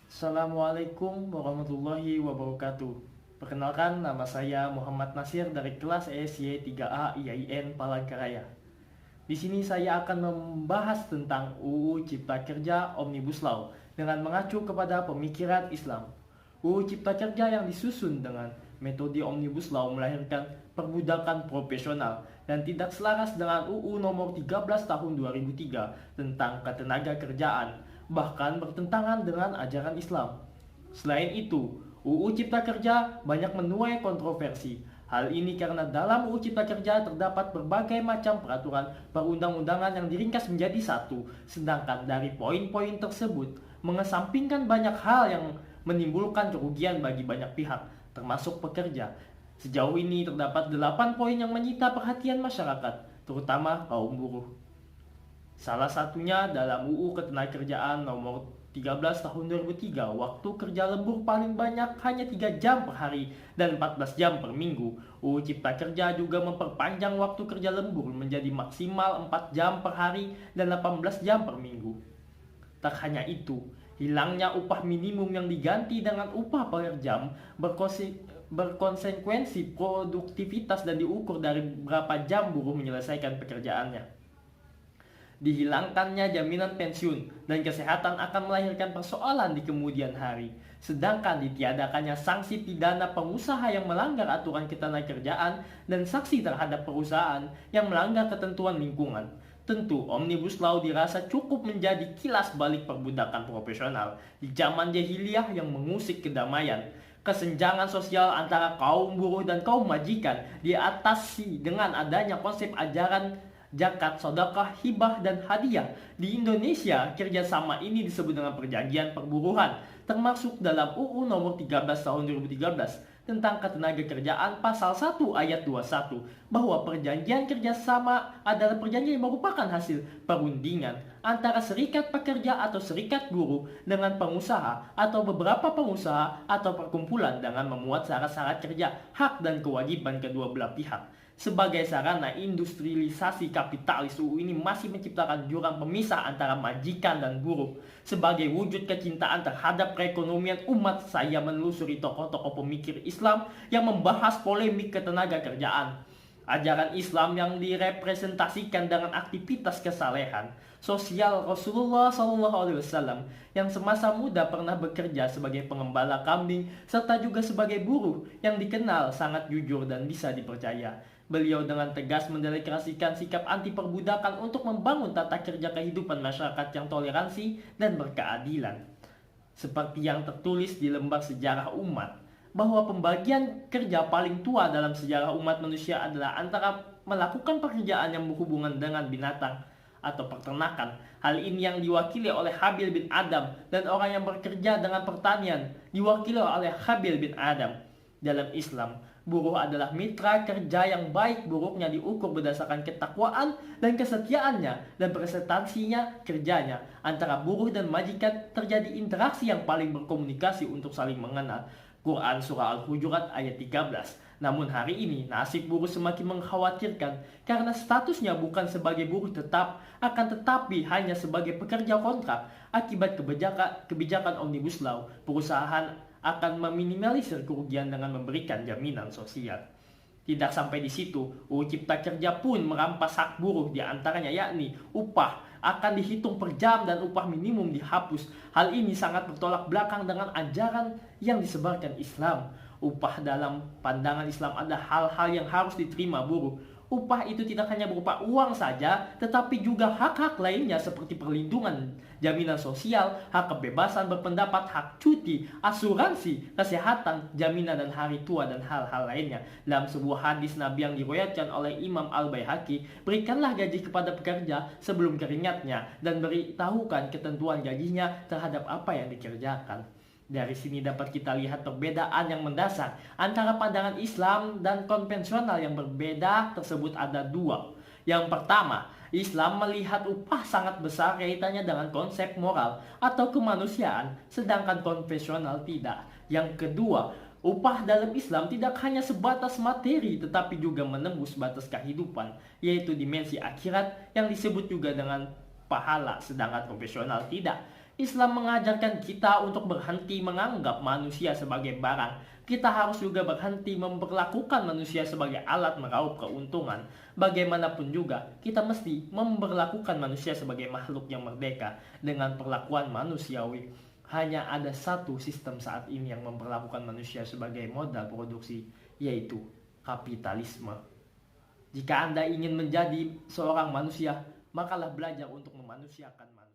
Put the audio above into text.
Assalamualaikum warahmatullahi wabarakatuh. Perkenalkan, nama saya Muhammad Nasir dari kelas SY3A IAIN Palangkaraya. Di sini saya akan membahas tentang UU Cipta Kerja Omnibus Law dengan mengacu kepada pemikiran Islam. UU Cipta Kerja yang disusun dengan metode Omnibus Law melahirkan perbudakan profesional dan tidak selaras dengan UU nomor 13 tahun 2003 tentang ketenaga kerjaan, bahkan bertentangan dengan ajaran Islam. Selain itu, UU Cipta Kerja banyak menuai kontroversi. Hal ini karena dalam UU Cipta Kerja terdapat berbagai macam peraturan perundang-undangan yang diringkas menjadi satu, sedangkan dari poin-poin tersebut mengesampingkan banyak hal yang menimbulkan kerugian bagi banyak pihak, termasuk pekerja. Sejauh ini terdapat 8 poin yang menyita perhatian masyarakat, terutama kaum buruh. Salah satunya dalam UU Ketenagakerjaan nomor 13 tahun 2003, waktu kerja lembur paling banyak hanya 3 jam per hari dan 14 jam per minggu. UU Cipta Kerja juga memperpanjang waktu kerja lembur menjadi maksimal 4 jam per hari dan 18 jam per minggu. Tak hanya itu, hilangnya upah minimum yang diganti dengan upah per jam berkonsekuensi produktivitas dan diukur dari berapa jam buruh menyelesaikan pekerjaannya. Dihilangkannya jaminan pensiun dan kesehatan akan melahirkan persoalan di kemudian hari. Sedangkan ditiadakannya sanksi pidana pengusaha yang melanggar aturan ketenagakerjaan dan sanksi terhadap perusahaan yang melanggar ketentuan lingkungan. Tentu, Omnibus Law dirasa cukup menjadi kilas balik perbudakan profesional di zaman jahiliyah yang mengusik kedamaian. Kesenjangan sosial antara kaum buruh dan kaum majikan diatasi dengan adanya konsep ajaran zakat, sedekah, hibah, dan hadiah. Di Indonesia, kerjasama ini disebut dengan perjanjian perburuhan, termasuk dalam UU nomor 13 tahun 2013 tentang ketenagakerjaan pasal 1 ayat 21, bahwa perjanjian kerjasama adalah perjanjian yang merupakan hasil perundingan antara serikat pekerja atau serikat buruh dengan pengusaha atau beberapa pengusaha atau perkumpulan dengan memuat syarat-syarat kerja, hak dan kewajiban kedua belah pihak. Sebagai sarana industrialisasi kapitalis, UU ini masih menciptakan jurang pemisah antara majikan dan buruh. Sebagai wujud kecintaan terhadap perekonomian umat, saya menelusuri tokoh-tokoh pemikir Islam yang membahas polemik ketenagakerjaan. Ajaran Islam yang direpresentasikan dengan aktivitas kesalehan sosial Rasulullah SAW yang semasa muda pernah bekerja sebagai pengembala kambing serta juga sebagai buruh yang dikenal sangat jujur dan bisa dipercaya. Beliau dengan tegas mendeklarasikan sikap anti perbudakan untuk membangun tata kerja kehidupan masyarakat yang toleransi dan berkeadilan. Seperti yang tertulis di lembar sejarah umat, bahwa pembagian kerja paling tua dalam sejarah umat manusia adalah antara melakukan pekerjaan yang berhubungan dengan binatang atau peternakan. Hal ini yang diwakili oleh Habil bin Adam, dan orang yang bekerja dengan pertanian diwakili oleh Habil bin Adam. Dalam Islam, buruh adalah mitra kerja yang baik buruknya diukur berdasarkan ketakwaan dan kesetiaannya dan presentasinya kerjanya. Antara buruh dan majikan terjadi interaksi yang paling berkomunikasi untuk saling mengenal. Quran Surah Al-Hujurat ayat 13. Namun hari ini nasib buruh semakin mengkhawatirkan karena statusnya bukan sebagai buruh tetap, akan tetapi hanya sebagai pekerja kontrak. Akibat kebijakan Omnibus Law, perusahaan akan meminimalisir kerugian dengan memberikan jaminan sosial. Tidak sampai di situ, UU Cipta Kerja pun merampas hak buruh, diantaranya yakni upah akan dihitung per jam dan upah minimum dihapus. Hal ini sangat bertolak belakang dengan ajaran yang disebarkan Islam. Upah dalam pandangan Islam adalah hal-hal yang harus diterima buruh. Upah itu tidak hanya berupa uang saja, tetapi juga hak-hak lainnya seperti perlindungan, jaminan sosial, hak kebebasan berpendapat, hak cuti, asuransi, kesehatan, jaminan dan hari tua, dan hal-hal lainnya. Dalam sebuah hadis Nabi yang diriwayatkan oleh Imam Al-Baihaqi, berikanlah gaji kepada pekerja sebelum keringatnya dan beritahukan ketentuan gajinya terhadap apa yang dikerjakan. Dari sini dapat kita lihat perbedaan yang mendasar antara pandangan Islam dan konvensional. Yang berbeda tersebut ada dua. Yang pertama, Islam melihat upah sangat besar kaitannya dengan konsep moral atau kemanusiaan, sedangkan konvensional tidak. Yang kedua, upah dalam Islam tidak hanya sebatas materi, tetapi juga menembus batas kehidupan, yaitu dimensi akhirat yang disebut juga dengan pahala, sedangkan konvensional tidak. Islam mengajarkan kita untuk berhenti menganggap manusia sebagai barang. Kita harus juga berhenti memperlakukan manusia sebagai alat meraup keuntungan. Bagaimanapun juga, kita mesti memperlakukan manusia sebagai makhluk yang merdeka dengan perlakuan manusiawi. Hanya ada satu sistem saat ini yang memperlakukan manusia sebagai modal produksi, yaitu kapitalisme. Jika Anda ingin menjadi seorang manusia, makalah belajar untuk memanusiakan manusia.